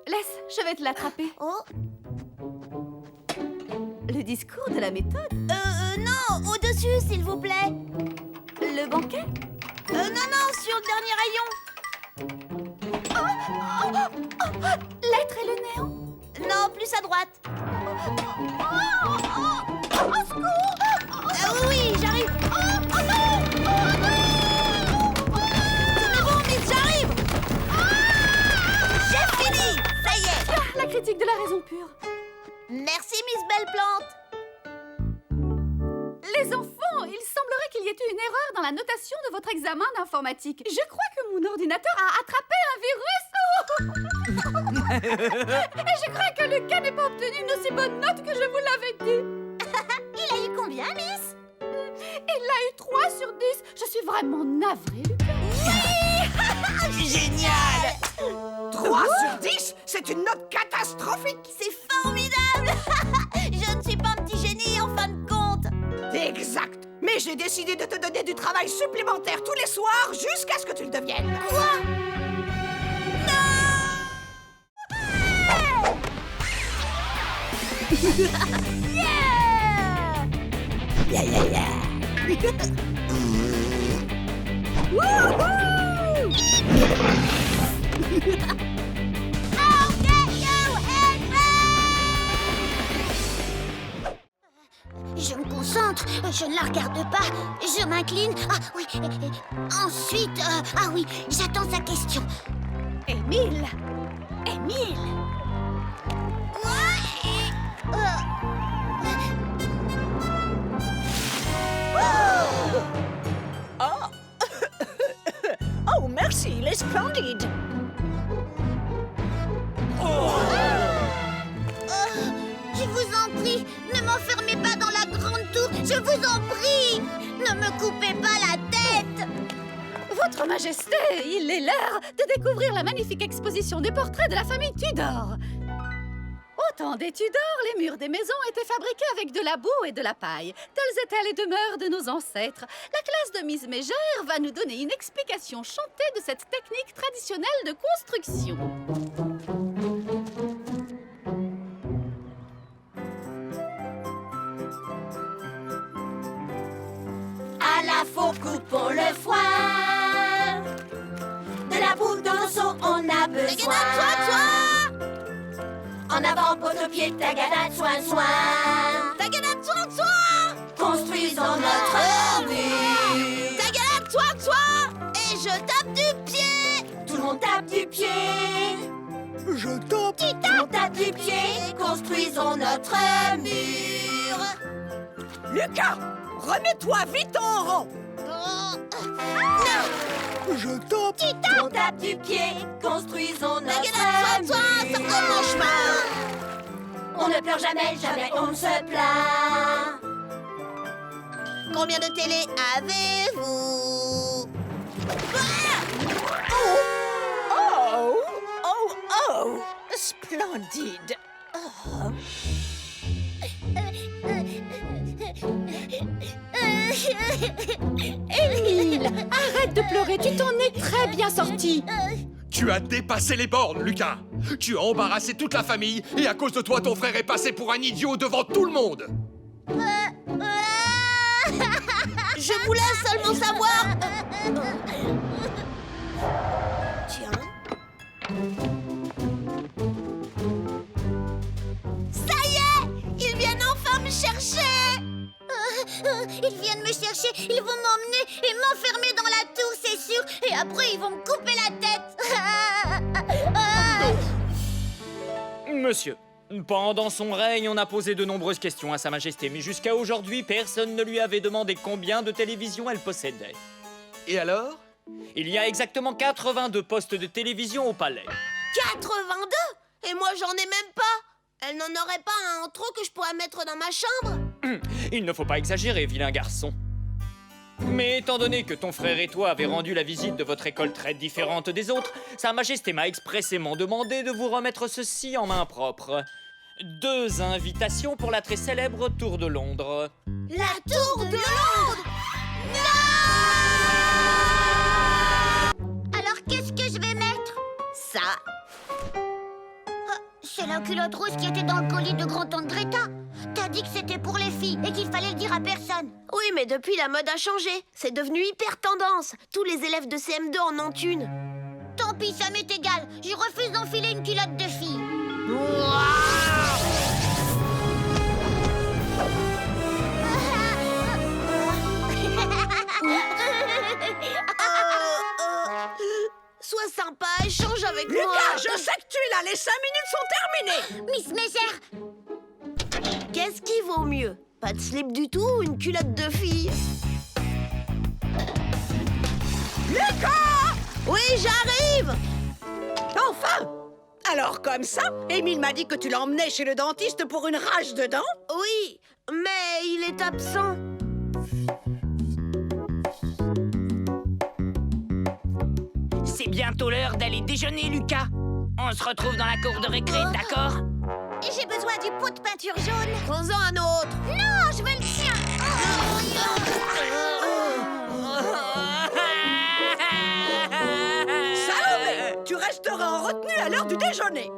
Laisse, je vais te l'attraper. Oh. Le discours de la méthode. Non, au-dessus, s'il vous plaît. Le banquet. Non, sur le dernier rayon. droite. Au secours! Oui, j'arrive. Oh non! C'est bon, Miss, j'arrive. J'ai fini. Ça y est. La critique de la raison pure. Merci, Miss Belle-Plante. Les enfants, il semblerait qu'il y ait eu une erreur dans la notation de votre examen d'informatique. Je crois que mon ordinateur a attrapé un virus. Et je crois que Lucas n'est pas obtenu une aussi bonne note que je vous l'avais dit. Il a eu combien, Miss? Il a eu 3 sur 10. Je suis vraiment navrée, Lucas. Génial! 3 sur 10, c'est une note catastrophique. C'est formidable. Je ne suis pas un petit génie en fin de compte. Exact. Mais j'ai décidé de te donner du travail supplémentaire tous les soirs jusqu'à ce que tu le deviennes. Quoi? Je me concentre, je ne la regarde pas, je m'incline. Ah oui, ensuite, ah oui, j'attends sa question. Émile! Oh, merci, il est splendide. Je vous en prie, ne m'enfermez pas dans la grande tour, je vous en prie. Ne me coupez pas la tête. Votre Majesté, il est l'heure de découvrir la magnifique exposition des portraits de la famille Tudor. Au temps des Tudors, les murs des maisons étaient fabriqués avec de la boue et de la paille. Telles étaient les demeures de nos ancêtres. La classe de Miss Mégère va nous donner une explication chantée de cette technique traditionnelle de construction. À la faux coupons le foin. De la boue dans nos seaux, on a besoin. En avant, poteau-pied, tagadade, soin, soin. Tagadade, soin, soin. Construisons notre mur. Tagadade, soin, soin. Et je tape du pied. Tout le monde tape du pied. Je tape. Tout le monde tape du pied. Construisons notre mur. Lucas, remets-toi vite en rang. Je tape. Tout le monde tape du pied. Construisons notre Tagadade, soin, soin. Ça mur. prend mon chemin. On ne pleure jamais, jamais on ne se plaint. Combien de télé avez-vous? Oh, splendide. Émile, arrête de pleurer, tu t'en es très bien sorti. Tu as dépassé les bornes, Lucas. Tu as embarrassé toute la famille et à cause de toi, ton frère est passé pour un idiot devant tout le monde. Je voulais seulement savoir. Tiens. Ça y est, ils viennent enfin me chercher. Ils viennent me chercher, ils vont m'emmener et m'enfermer dans la tour, c'est sûr. Et après, ils vont me couper la tête. Monsieur, pendant son règne, on a posé de nombreuses questions à Sa Majesté, mais jusqu'à aujourd'hui, personne ne lui avait demandé combien de télévisions elle possédait. Et alors? Il y a exactement 82 postes de télévision au palais. 82? Et moi, j'en ai même pas. Elle n'en aurait pas un en trop que je pourrais mettre dans ma chambre? Il ne faut pas exagérer, vilain garçon. Mais étant donné que ton frère et toi avez rendu la visite de votre école très différente des autres, Sa Majesté m'a expressément demandé de vous remettre ceci en main propre. 2 invitations pour la très célèbre Tour de Londres. La tour de Londres? Alors, qu'est-ce que je vais mettre? Ça. C'est la culotte rose qui était dans le colis de grand-tante Greta. T'as dit que c'était pour les filles et qu'il fallait le dire à personne. Oui, mais depuis, la mode a changé. C'est devenu hyper tendance. Tous les élèves de CM2 en ont une. Tant pis, ça m'est égal. Je refuse d'enfiler une culotte de fille. Ouah. sympa, échange avec moi. Lucas, je sais que tu es là, les 5 minutes sont terminées. Miss Mégère, Qu'est-ce qui vaut mieux? Pas de slip du tout ou une culotte de fille? Lucas! Oui, j'arrive! Enfin! Alors comme ça, Émile m'a dit que tu l'emmenais chez le dentiste pour une rage de dents? Oui, mais il est absent. C'est bientôt l'heure d'aller déjeuner, Lucas. On se retrouve dans la cour de récré, d'accord? j'ai besoin du pot de peinture jaune. Prends-en un autre. Non, je veux le sien. Salomé, tu resteras en retenue à l'heure du déjeuner.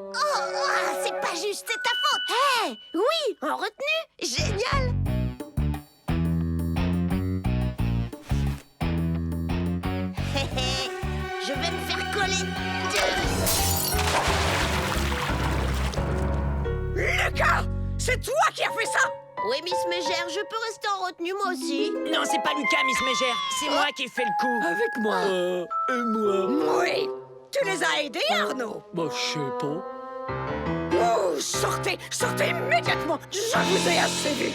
C'est pas juste, c'est ta faute. Hé, oui, en retenue. Génial. Je vais me faire coller. Lucas, c'est toi qui as fait ça? Oui, Miss Mégère, je peux rester en retenue moi aussi. Non, c'est pas Lucas, Miss Mégère. C'est moi qui ai fait le coup. Avec moi. Et moi? Oui. Tu les as aidés, Arnaud? Bah, je sais pas. Oh, sortez, sortez immédiatement. Je vous ai assez vu.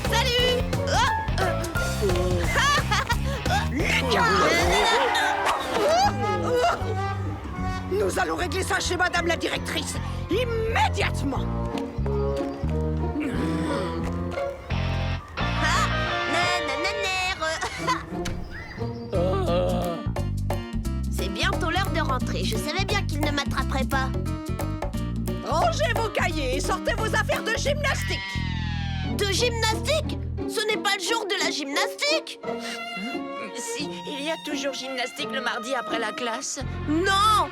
Salut. Nous allons régler ça chez Madame la directrice, immédiatement. C'est bientôt l'heure de rentrer. Je savais bien qu'il ne m'attraperait pas. Rangez vos cahiers et sortez vos affaires de gymnastique. De gymnastique? Ce n'est pas le jour de la gymnastique. Si, il y a toujours gymnastique le mardi après la classe. Non,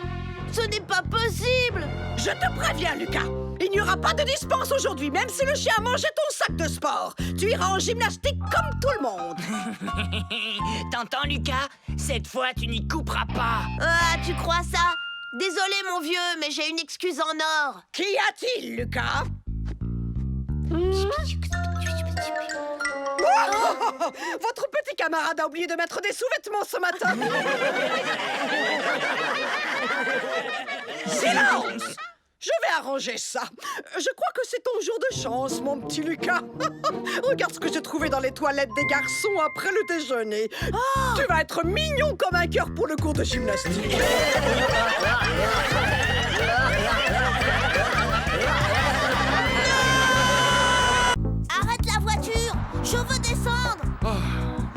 ce n'est pas possible. Je te préviens, Lucas. Il n'y aura pas de dispense aujourd'hui, même si le chien a mangé ton sac de sport. Tu iras en gymnastique comme tout le monde. T'entends, Lucas? Cette fois, tu n'y couperas pas. Ah, tu crois ça? Désolé, mon vieux, mais j'ai une excuse en or. Qu'y a-t-il, Lucas? Oh, votre petit camarade a oublié de mettre des sous-vêtements ce matin. Silence! Je vais arranger ça. Je crois que c'est ton jour de chance, mon petit Lucas. Regarde ce que j'ai trouvé dans les toilettes des garçons après le déjeuner. Tu vas être mignon comme un cœur pour le cours de gymnastique. Arrête la voiture. Je veux descendre.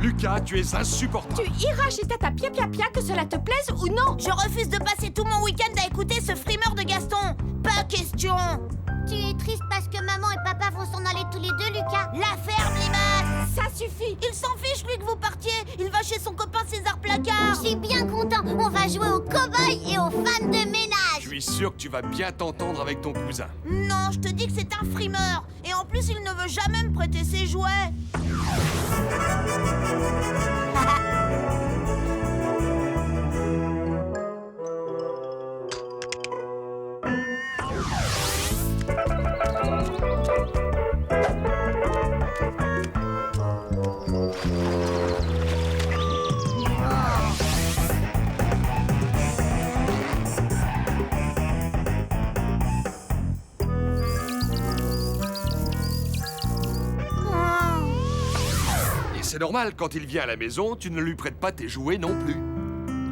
Lucas, tu es insupportable. Tu iras chez Tata Pia Pia Pia, que cela te plaise ou non. Je refuse de passer tout mon week-end à écouter ce frimeur de Gaston. Pas question. Tu es triste parce que maman et papa vont s'en aller tous les deux, Lucas. La ferme, Limace. Ça suffit. Il s'en fiche, lui, que vous partiez. Il va chez son copain César Placard. Je suis bien content. On va jouer aux cow-boys et aux femmes de ménage. Je suis sûr que tu vas bien t'entendre avec ton cousin. Non, je te dis que c'est un frimeur. Et en plus, il ne veut jamais me prêter ses jouets. C'est normal, quand il vient à la maison, tu ne lui prêtes pas tes jouets non plus.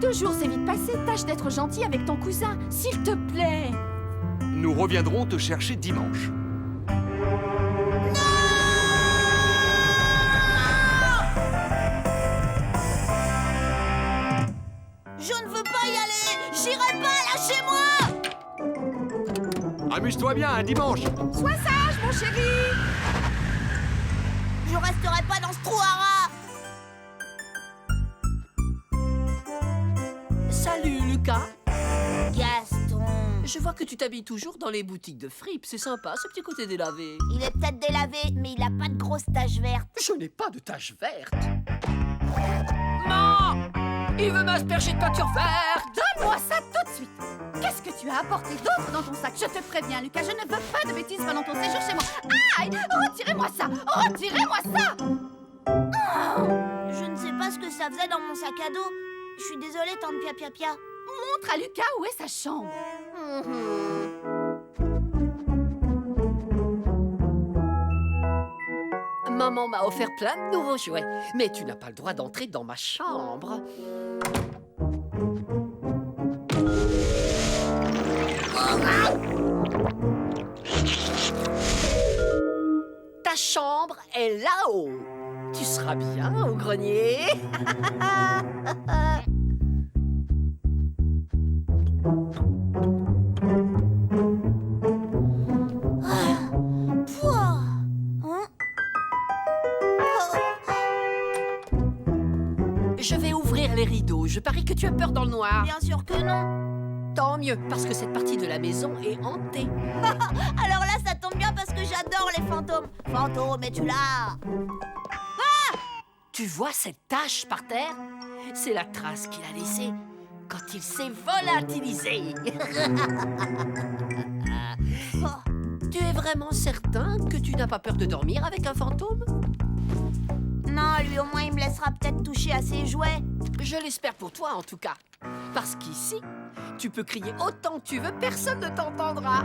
2 jours, c'est vite passé. Tâche d'être gentil avec ton cousin, s'il te plaît. Nous reviendrons te chercher dimanche. Je ne veux pas y aller. J'irai pas, lâchez-moi. Amuse-toi bien, un dimanche. Sois sage, mon chéri. Je resterai pas dans ce trou à rats. Salut, Lucas. Gaston. Je vois que tu t'habilles toujours dans les boutiques de fripes. C'est sympa, ce petit côté délavé. Il est peut-être délavé, mais il a pas de grosses taches vertes. Je n'ai pas de taches vertes. Non! Il veut m'asperger de peinture verte! Donne-moi ça tout de suite. Qu'est-ce que tu as apporté d'autre dans ton sac? Je te préviens, Lucas, je ne veux pas de bêtises pendant ton séjour chez moi. Aïe! Retirez-moi ça! Retirez-moi ça! Je ne sais pas ce que ça faisait dans mon sac à dos. Je suis désolée, tante Pia. Montre à Lucas où est sa chambre. Maman m'a offert plein de nouveaux jouets, mais tu n'as pas le droit d'entrer dans ma chambre. Ta chambre est là-haut. Tu seras bien au grenier. Je vais ouvrir les rideaux. Je parie que tu as peur dans le noir. Bien sûr que non. Tant mieux, parce que cette partie de la maison est hantée. Alors là, ça tombe bien parce que j'adore les fantômes. Fantôme, es-tu là? Tu vois cette tache par terre? C'est la trace qu'il a laissée quand il s'est volatilisé. Tu es vraiment certain que tu n'as pas peur de dormir avec un fantôme? Non, lui au moins il me laissera peut-être toucher à ses jouets. Je l'espère pour toi en tout cas. Parce qu'ici, tu peux crier autant que tu veux, personne ne t'entendra.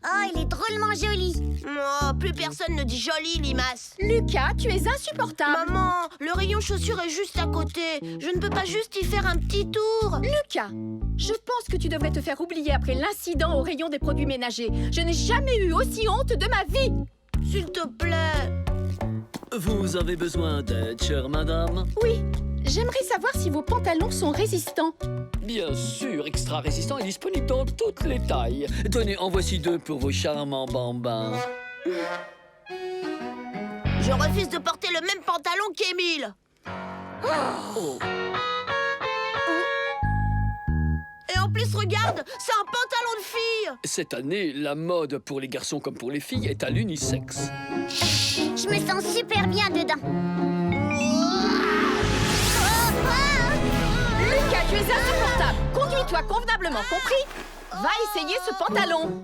Oh, il est drôlement joli. Oh, plus personne ne dit joli, Limace. Lucas, tu es insupportable. Maman, le rayon chaussures est juste à côté. Je ne peux pas juste y faire un petit tour. Lucas, je pense que tu devrais te faire oublier après l'incident au rayon des produits ménagers. Je n'ai jamais eu aussi honte de ma vie. S'il te plaît. Vous avez besoin d'aide, chère madame? Oui, j'aimerais savoir si vos pantalons sont résistants. Bien sûr, extra résistant est disponible dans toutes les tailles. Tenez, en voici 2 pour vos charmants bambins. Je refuse de porter le même pantalon qu'Émile. Oh. Et en plus, regarde, c'est un pantalon de fille. Cette année, la mode pour les garçons comme pour les filles est à l'unisexe. Je me sens super bien dedans. Lucas, tu es insupportable. Conduis-toi convenablement, compris? Va essayer ce pantalon.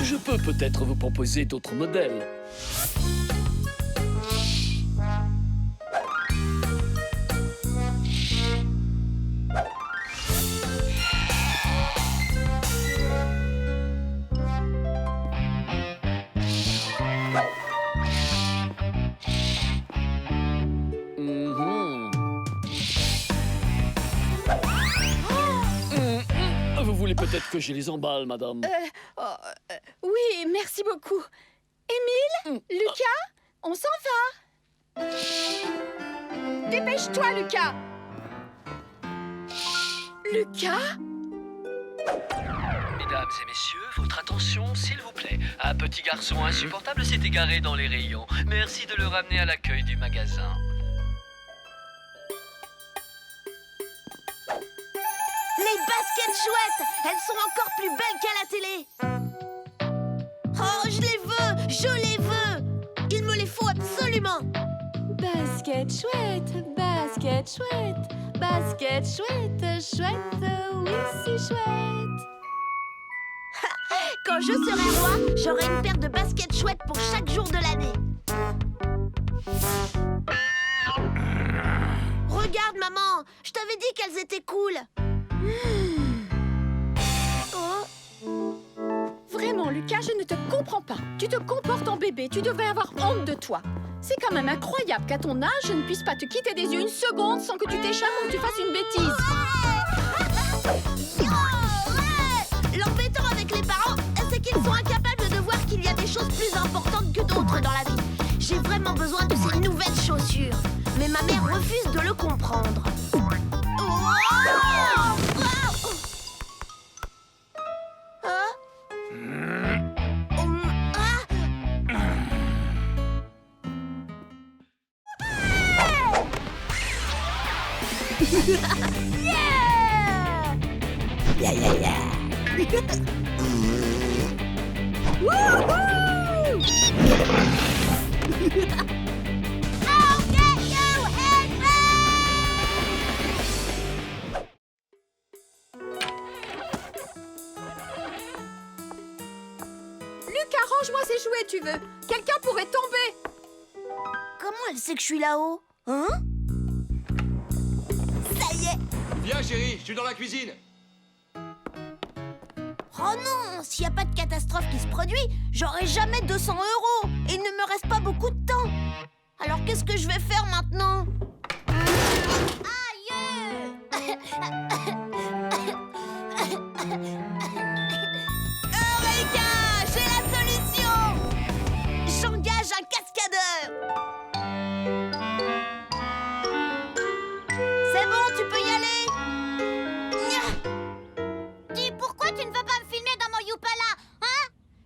Je peux peut-être vous proposer d'autres modèles. Vous voulez peut-être que je les emballe, madame? Oui, merci beaucoup. Émile, Lucas, on s'en va. Dépêche-toi, Lucas. Lucas? Mesdames et messieurs, votre attention, s'il vous plaît. Un petit garçon insupportable s'est égaré dans les rayons. Merci de le ramener à l'accueil du magasin. Les baskets chouettes, elles sont encore plus belles qu'à la télé. Oh, je les veux. Il me les faut absolument. Basket chouette, basket chouette, basket chouette, chouette, oui, c'est chouette. Quand je serai roi, j'aurai une paire de baskets chouettes pour chaque jour de l'année. Regarde, maman, je t'avais dit qu'elles étaient cool. Vraiment, Lucas, je ne te comprends pas. Tu te comportes en bébé, tu devrais avoir honte de toi. C'est quand même incroyable qu'à ton âge, je ne puisse pas te quitter des yeux une seconde sans que tu t'échappes ou que tu fasses une bêtise. L'embêtant avec les parents, choses plus importantes que d'autres dans la vie. J'ai vraiment besoin de ces nouvelles chaussures. Mais ma mère refuse de le comprendre. Lucas, range-moi ces jouets, tu veux. Quelqu'un pourrait tomber. Comment elle sait que je suis là-haut? Hein? Ça y est! Viens, chérie, je suis dans la cuisine. Oh non! S'il n'y a pas de catastrophe qui se produit, j'aurai jamais 200 €. Et il ne me reste pas beaucoup de temps. Alors qu'est-ce que je vais faire maintenant? Eureka! J'ai la solution! J'engage un cascadeur! C'est bon, tu peux y aller! Dis, pourquoi tu ne veux pas me filmer dans mon Youpala, hein?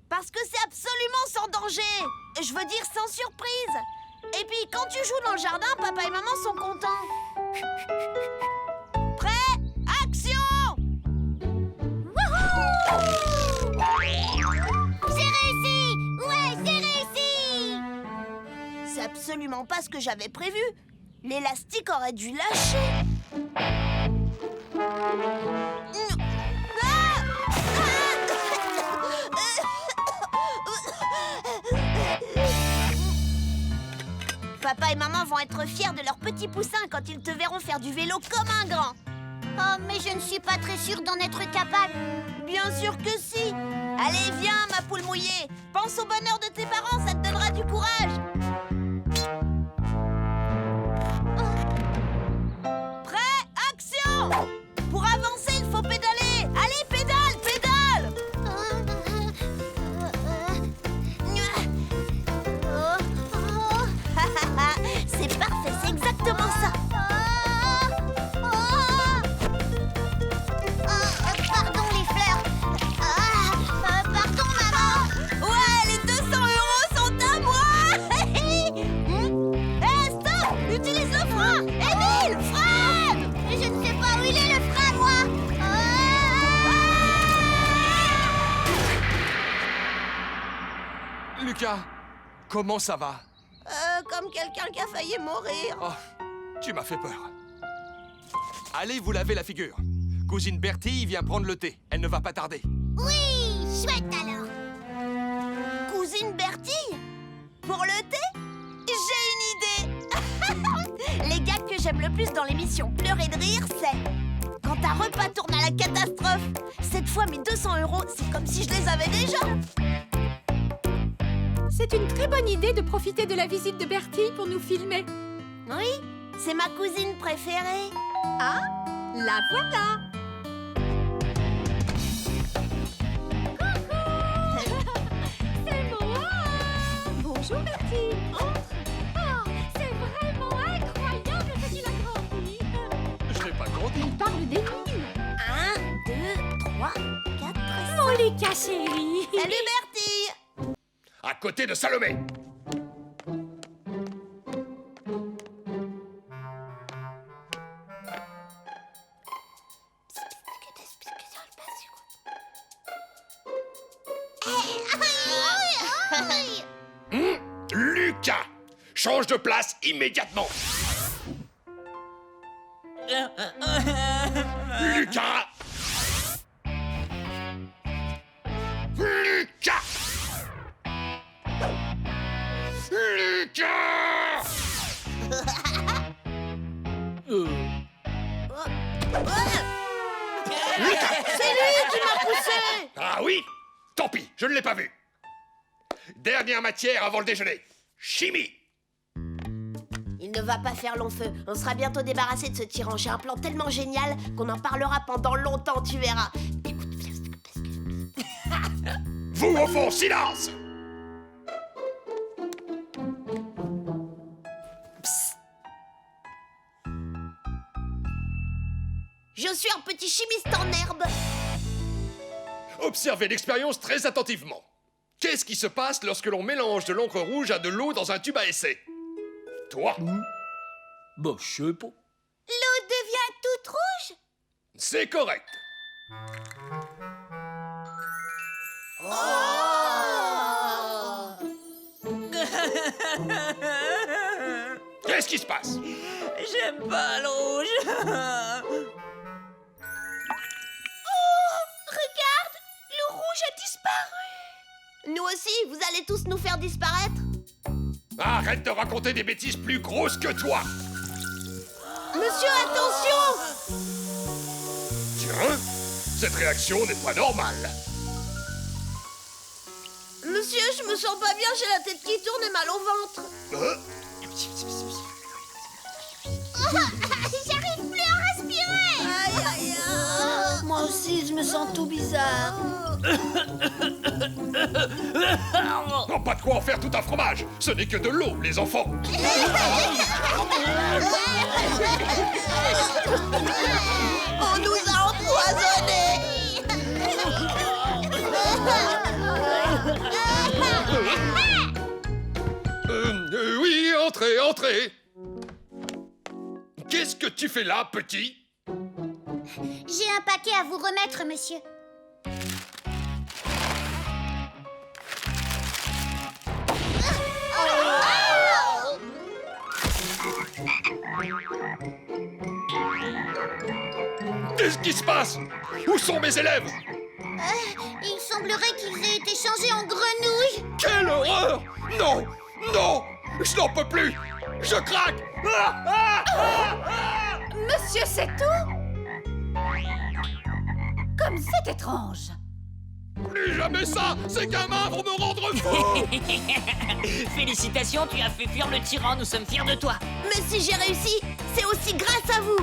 Parce que c'est absolument sans danger. Je veux dire sans surprise. Et puis, quand tu joues dans le jardin, papa et maman sont contents. Prêt? Action! J'ai réussi! Ouais, j'ai réussi! C'est absolument pas ce que j'avais prévu. L'élastique aurait dû lâcher. Papa et maman vont être fiers de leur petit poussin quand ils te verront faire du vélo comme un grand. Oh, mais je ne suis pas très sûre d'en être capable. Bien sûr que si. Allez, viens, ma poule mouillée. Pense au bonheur de tes parents, ça te donnera du courage. Prêt? Action! Pour avancer, il faut pédaler. Allez, pédale, pédale! C'est parfait, c'est exactement ça. Pardon, les fleurs. Pardon, maman. Ouais, les 200 € sont à moi. Stop! Utilise le frein. Émile, freine! Mais je ne sais pas où il est, le frein, moi. Lucas, comment ça va? Comme quelqu'un qui a failli mourir. Oh, tu m'as fait peur. Allez vous laver la figure. Cousine Bertie vient prendre le thé. Elle ne va pas tarder. Oui, chouette alors. Cousine Bertie? Pour le thé? J'ai une idée. Les gags que j'aime le plus dans l'émission Pleurer de rire, c'est quand un repas tourne à la catastrophe. Cette fois, mes 200 €, c'est comme si je les avais déjà. C'est une très bonne idée de profiter de la visite de Bertie pour nous filmer. Oui, c'est ma cousine préférée. Ah, la voilà. C'est moi. Bonjour Bertie. C'est vraiment incroyable ce qu'il a grandi. Je n'ai pas grandi. Il parle d'énigmes. 1, 2, 3, 4, 5. Mon Lucas chéri. Salut Bertie. À côté de Salomé. Lucas, change de place immédiatement. Lucas. Lucas. Lucas. C'est lui qui m'a poussé. Ah oui? Tant pis, je ne l'ai pas vu. Dernière matière avant le déjeuner. Chimie. Il ne va pas faire long feu. On sera bientôt débarrassé de ce tyran. J'ai un plan tellement génial qu'on en parlera pendant longtemps, tu verras. Vous au fond, silence. Je suis un petit chimiste en herbe. Observez l'expérience très attentivement. Qu'est-ce qui se passe lorsque l'on mélange de l'encre rouge à de l'eau dans un tube à essai? Toi? Bah, je sais pas. L'eau devient toute rouge? C'est correct. Qu'est-ce qui se passe? J'aime pas le rouge. Regarde, le rouge a disparu. Nous aussi, vous allez tous nous faire disparaître? Arrête de raconter des bêtises plus grosses que toi. Monsieur, attention! Tiens, cette réaction n'est pas normale. Monsieur, je me sens pas bien, j'ai la tête qui tourne et mal au ventre. J'arrive plus à respirer. Aïe, aïe, aïe. Moi aussi, je me sens tout bizarre. Non, pas de quoi en faire tout un fromage. Ce n'est que de l'eau, les enfants. On nous a empoisonnés. Oui, entrez, entrez. Qu'est-ce que tu fais là, petit? J'ai un paquet à vous remettre, monsieur. Qu'est-ce qui se passe? Où sont mes élèves? Il semblerait qu'ils aient été changés en grenouilles. Quelle horreur! Non! Non! Je n'en peux plus! Je craque! Monsieur, c'est tout? Comme c'est étrange. Plus jamais ça! Ces gamins vont me rendre fou! Félicitations, tu as fait fuir le tyran, nous sommes fiers de toi. Mais si j'ai réussi, c'est aussi grâce à vous.